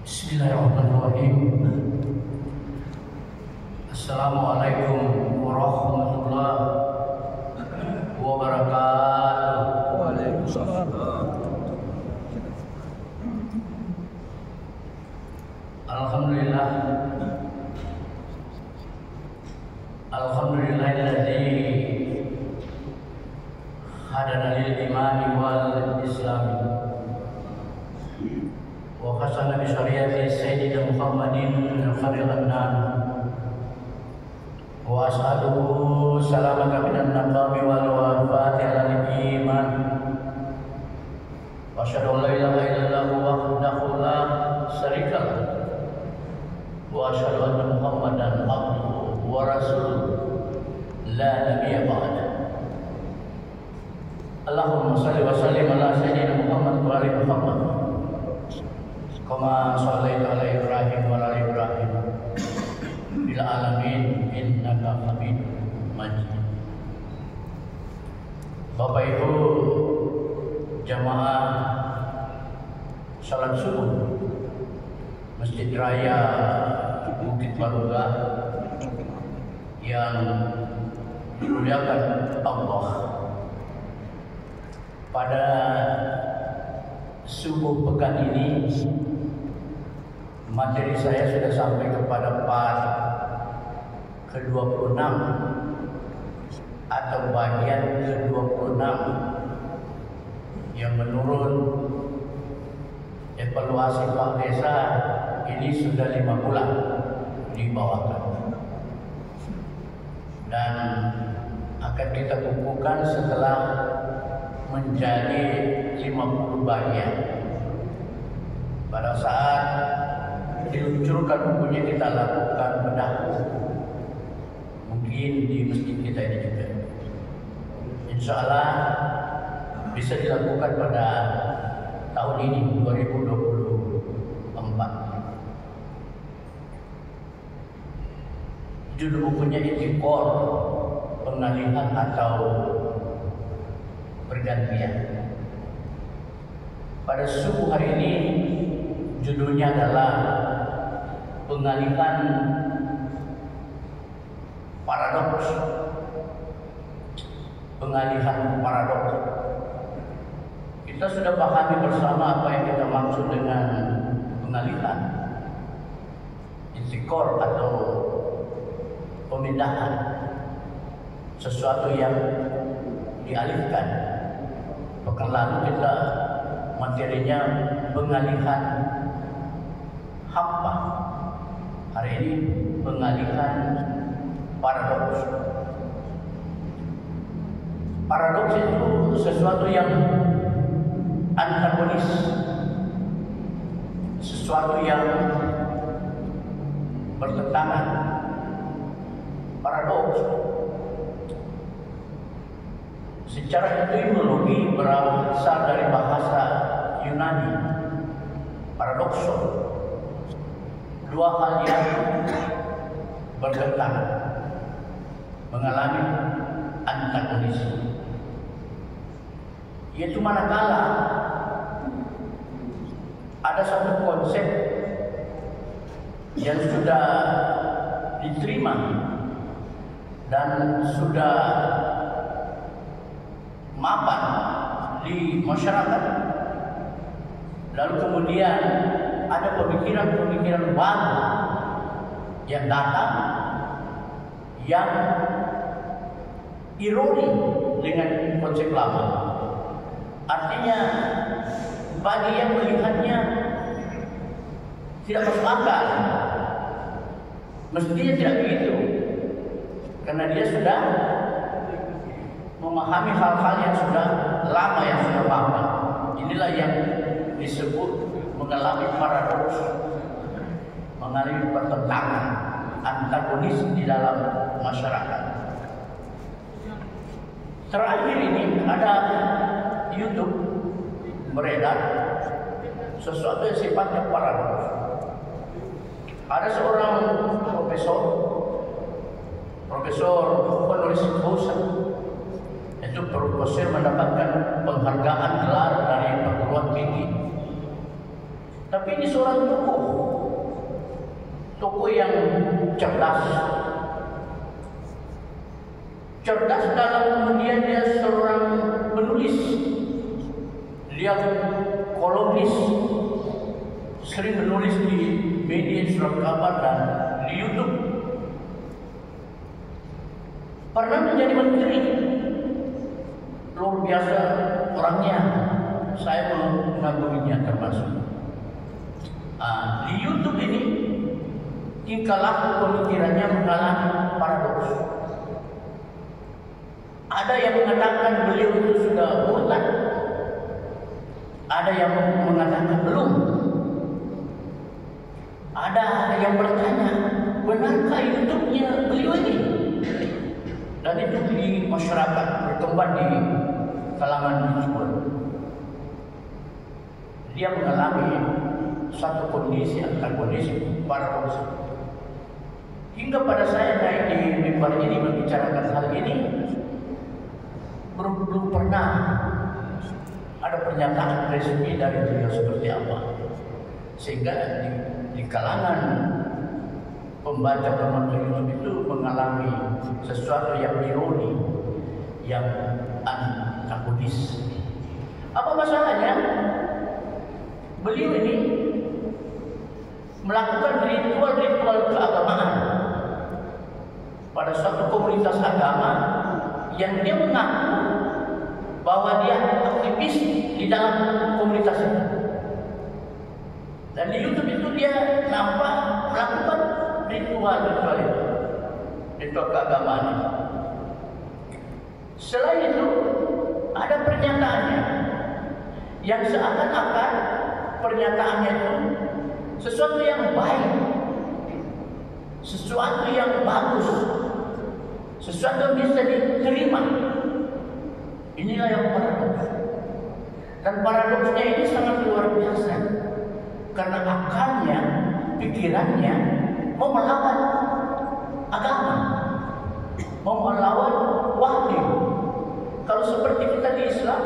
Bismillahirrahmanirrahim. Assalamualaikum warahmatullahi wabarakatuh. Waalaikumsalam. Alhamdulillah. Alhamdulillahilladzi hadana lil imani wal islami wa khasana bi syariati sayyidina Muhammadin khairil anam wa as'aluhu salamata minan naqami wal wafati ala iman wa asyhadu an la ilaha illallah wahdahu la syarika lah wa asyhadu anna Muhammadan abduhu wa rasuluh la nabiyya ba'da. Allahumma shalli wa sallim ala sayyidina Muhammad wa ali Muhammad kama shallaita ala Ibrahim wa ala Ibrahim fil alamin innaka Hamidum Majid. Bapak Ibu jamaah salat subuh Masjid Raya Bukit Marugah yang dimuliakan Allah, pada subuh pekan ini materi saya sudah sampai kepada part ke-26 atau bagian ke-26 yang menurut evaluasi Pak Desa ini sudah 5 bulan dibawakan dan akan kita kukuhkan setelah menjadi 50 bagian. Pada saat diluncurkan bukunya kita lakukan bedah, mungkin di masjid kita ini juga. Insya Allah bisa dilakukan pada tahun ini 2024. Judul bukunya Itikor, pengalihan atau pergantian. Pada subuh hari ini judulnya adalah pengalihan paradoks. Pengalihan paradoks. Kita sudah pahami bersama apa yang kita maksud dengan pengalihan, intikor atau pemindahan sesuatu yang dialihkan. Pekan lalu kita materinya pengalihan hampa. Hari ini pengalihan paradoks. Paradoks itu sesuatu yang antagonis, sesuatu yang bertentangan. Paradoks secara etimologi berasal dari bahasa Yunani, paradokson, dua hal yang bertentangan, mengalami antagonis. Yaitu manakala ada satu konsep yang sudah diterima dan sudah mapan di masyarakat, lalu kemudian ada pemikiran-pemikiran baru yang datang yang ironi dengan konsep lama. Artinya bagi yang melihatnya tidak masuk akal, mestinya tidak begitu, karena dia sudah memahami hal-hal yang sudah lama, yang sudah mapan. Inilah yang disebut mengalami paradoks, mengalami pertentangan, antagonis di dalam masyarakat. Terakhir ini ada YouTube beredar sesuatu yang sifatnya paradoks. Ada seorang profesor honoris causa, itu profesor mendapatkan penghargaan gelar dari perguruan tinggi. Tapi Tapi ini seorang tokoh yang cerdas. Cerdas dalam kemudian dia seorang penulis. Dia kolumnis, sering menulis di media surat kabar dan di YouTube. Pernah menjadi menteri. Luar biasa orangnya. Saya mengaguminya termasuk. Di YouTube ini tingkah laku pemikirannya mengalami paradoks. Ada yang mengatakan beliau itu sudah murtad, ada yang mengatakan belum. Ada yang bertanya, benarkah YouTube-nya beliau ini? Dan itu di masyarakat berkembang di kalangan YouTuber. Dia mengalami satu kondisi antagonis paradoks. Hingga pada saya naik di mimbar ini membicarakan hal ini, belum pernah ada pernyataan resmi dari beliau seperti apa. Sehingga di kalangan pembaca penonton YouTube itu mengalami sesuatu yang ironi, yang antagonis. Apa masalahnya? Beliau ini melakukan ritual-ritual keagamaan pada suatu komunitas agama yang dia mengaku bahwa dia aktivis di dalam komunitas itu. Dan di YouTube itu dia nampak melakukan ritual-ritual itu, ritual keagamaan itu. Selain itu ada pernyataannya yang seakan-akan pernyataannya itu sesuatu yang baik, sesuatu yang bagus, sesuatu yang bisa diterima. Inilah yang paradoks. Dan paradoksnya ini sangat luar biasa, karena akalnya, pikirannya mau melawan agama, mau melawan wahyu. Kalau seperti kita di Islam,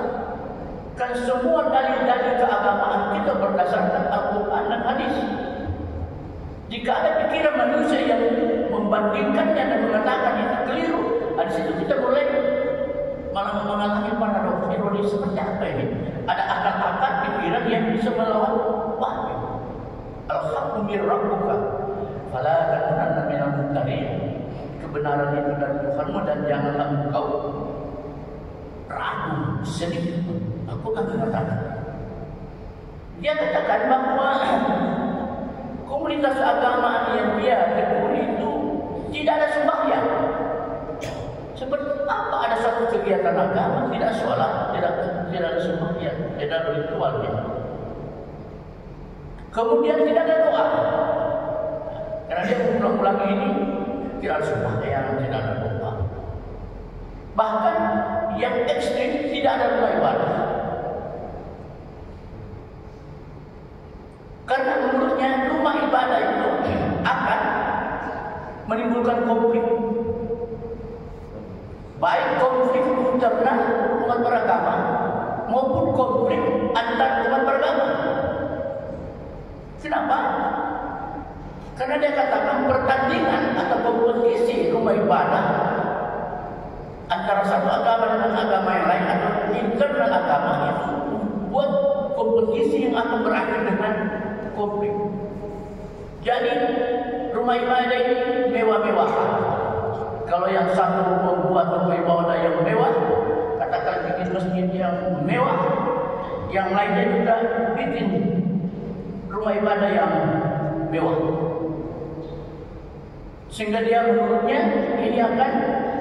kan semua dalil-dalil keagamaan kita berdasarkan Al-Quran dan hadis. Jika ada pikiran manusia yang membandingkannya dan mengatakan itu keliru, di situ kita boleh malah mengalami paradoks ironi seperti apa ini? Ada akal-akal pikiran yang bisa melawan wahyu. Al-haqqu min rabbuka fala takunanna minal mumtarin. Kebenaran itu dari Tuhanmu dan janganlah engkau ragu sedikit pun. Aku akan mengatakan. Dia katakan bahwa komunitas agama yang dia tekuni itu tidak ada sembahyang. Seperti apa ada satu kegiatan agama tidak sholat, tidak ada sembahyang, tidak ada ritualnya. Kemudian tidak ada doa. Karena dia mengulang-ulang ini tidak ada sembahyang, tidak ada doa. Bahkan yang ekstrim tidak ada rumah ibadah. Karena menurutnya rumah ibadah itu akan menimbulkan konflik. Baik konflik internal umat beragama maupun konflik antar umat beragama. Kenapa? Karena dia katakan pertandingan atau kompetisi rumah ibadah antara satu agama dengan agama yang lain atau internal agama itu membuat kompetisi yang akan berakhir dengan konflik. Jadi rumah ibadah ini mewah-mewahan. Kalau yang satu membuat rumah ibadah yang mewah, katakan bikin masjid yang mewah, yang lainnya juga bikin rumah ibadah yang mewah. Sehingga dia menurutnya ini akan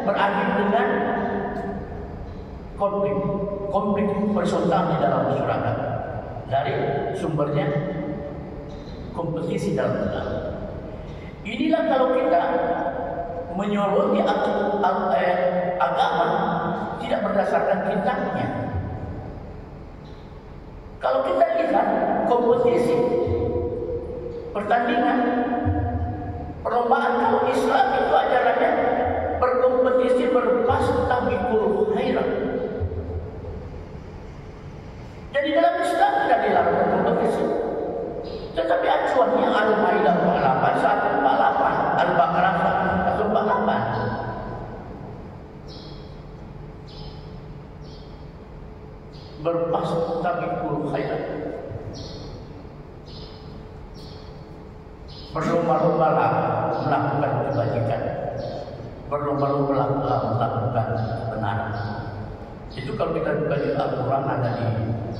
berakhir dengan konflik horizontal di dalam masyarakat. Dari sumbernya kompetisi dalam agama. Inilah kalau kita menyoroti agama tidak berdasarkan kitabnya. Kalau kita lihat kompetisi, pertandingan, perlombaan, kalau Islam itu ajarannya berkompetisi berfastabiqul khairat. Jadi dalam Islam tidak dilarang berkompetisi, berfastabiqul khairat, berlomba-lombalah melakukan kebajikan, berlomba-lomba melakukan kebenaran. Itu kalau kita baca Al-Quran ada di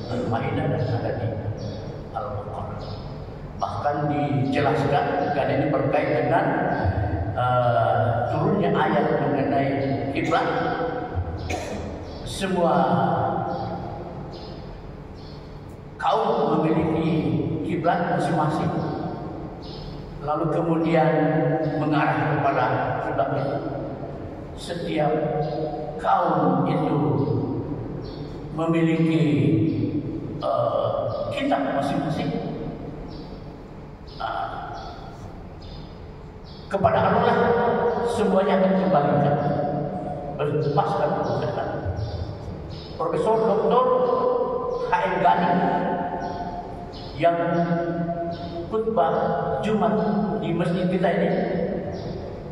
Al-Maidah dan ada di Al-Baqarah. Bahkan dijelaskan karena ini berkait dengan turunnya ayat mengenai kiblat. Semua kaum memiliki kiblat masing-masing, lalu kemudian mengarah kepada kiblat itu. Setiap kaum itu memiliki kitab masing-masing. Kepada Allah semuanya akan kembalikan, berlepaskan kemuliaan. Profesor Dr. H.M. Ghani yang khutbah Jumat di masjid kita ini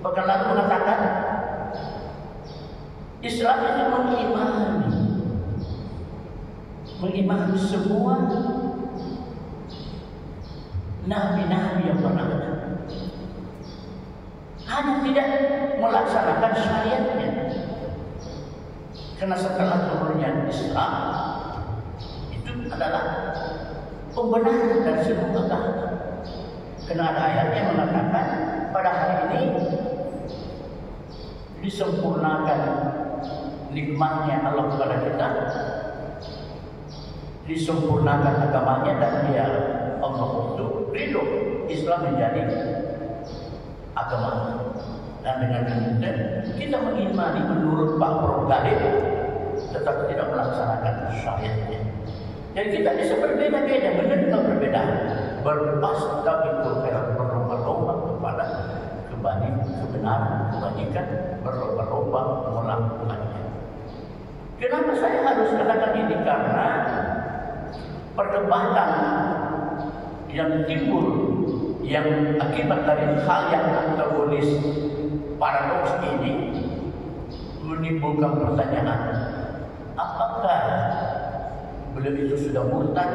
pekan lalu mengatakan Islam itu mengimani semua nabi-nabi yang pernah ada, hanya tidak melaksanakan syariatnya. Karena setelah turunnya Islam itu adalah pembenaran dari seluruh agama. Karena ada ayat yang mengatakan pada hari ini disempurnakan nikmatnya Allah kepada kita, disempurnakan agamanya, dan dia Allah itu ridho Islam menjadi agama. Dan dengan demikian kita mengimani menurut Pak Prof. Galib, tetapi tidak melaksanakan syariatnya. Jadi kita bisa berbeda-beda, menerima perbedaan, berfastabiqul khairat, berlomba-lomba kepada kebenaran, kebajikan, berlomba-lomba melakukannya. Kenapa saya harus katakan ini? Karena perdebatan yang timbul yang akibat dari hal yang antagonis, paradoks ini menimbulkan pertanyaan, apakah beliau itu sudah murtad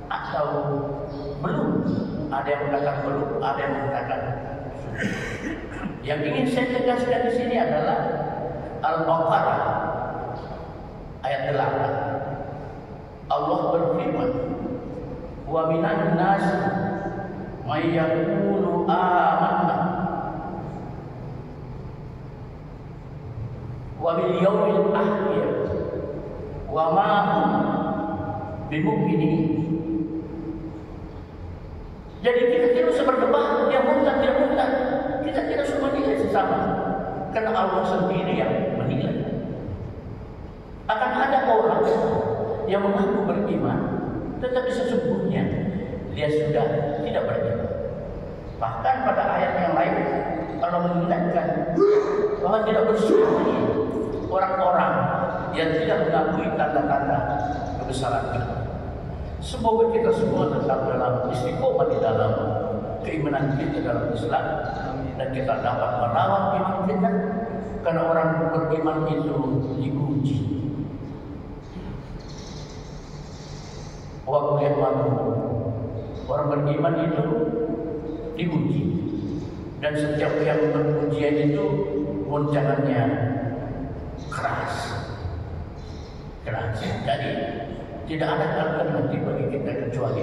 atau belum? Ada yang mengatakan belum, ada yang mengatakan sudah. Yang ingin saya tegaskan di sini adalah Al-Baqarah ayat 8. Allah berfirman, wa minan nas may yaqulu amanna wa bil yawmil akhir wa ma hum bimu'minin. Jadi kita tidak usah berdebat dia murtad tidak murtad. Kita tidak usah menilai sesama, karena Allah sendiri yang menilai. Akan ada orang yang mengaku beriman, tetapi sesungguhnya dia sudah tidak beriman. Bahkan pada ayat yang lain Allah mengingatkan bahwa tidak bersyukur orang-orang yang tidak mengakui tanda-tanda kebesaran Allah. Semoga kita semua tetap dalam istiqomah di dalam keimanan kita dalam Islam, dan kita dapat merawat iman kita, karena orang beriman itu diuji. Waktu yang lalu orang beriman itu diuji, dan setiap yang berujian itu goncangannya keras. Jadi tidak ada alternatif bagi kita kecuali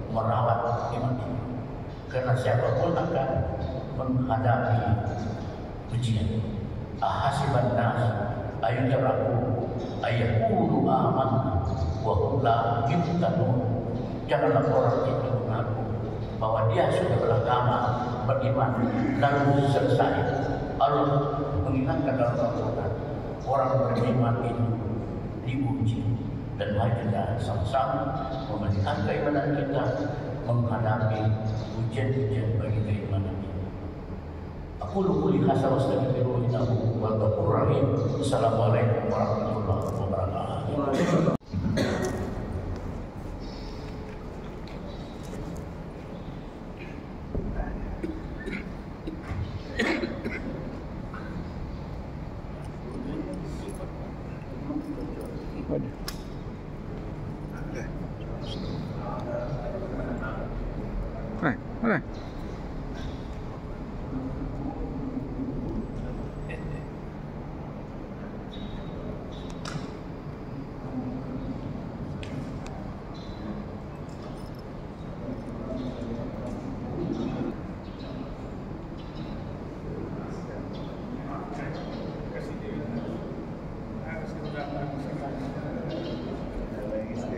merawat iman ini, karena siapapun akan menghadapi ujian. Ahasiban nas ayyutraku ayyaqulu amanna wa hum la yuftanun. Janganlah orang itu mengaku bahwa dia sudah beragama, beriman, lalu selesai. Allah mengingatkan dalam Al-Quran, orang beriman itu diuji, dan mari kita sama-sama memeliharkan keimanan kita menghadapi ujian-ujian bagi keimanan ini. Aku lupa hasa wastaghfiruhu innahu huwal ghafurur rahim. Assalamualaikum warahmatullahi wabarakatuh. Mana?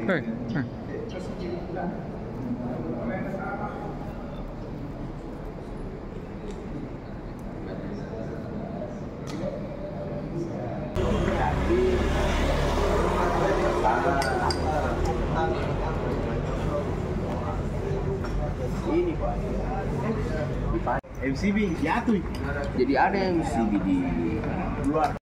Hei, Ini Pak MCB jatuh. Jadi ada yang MCB di luar.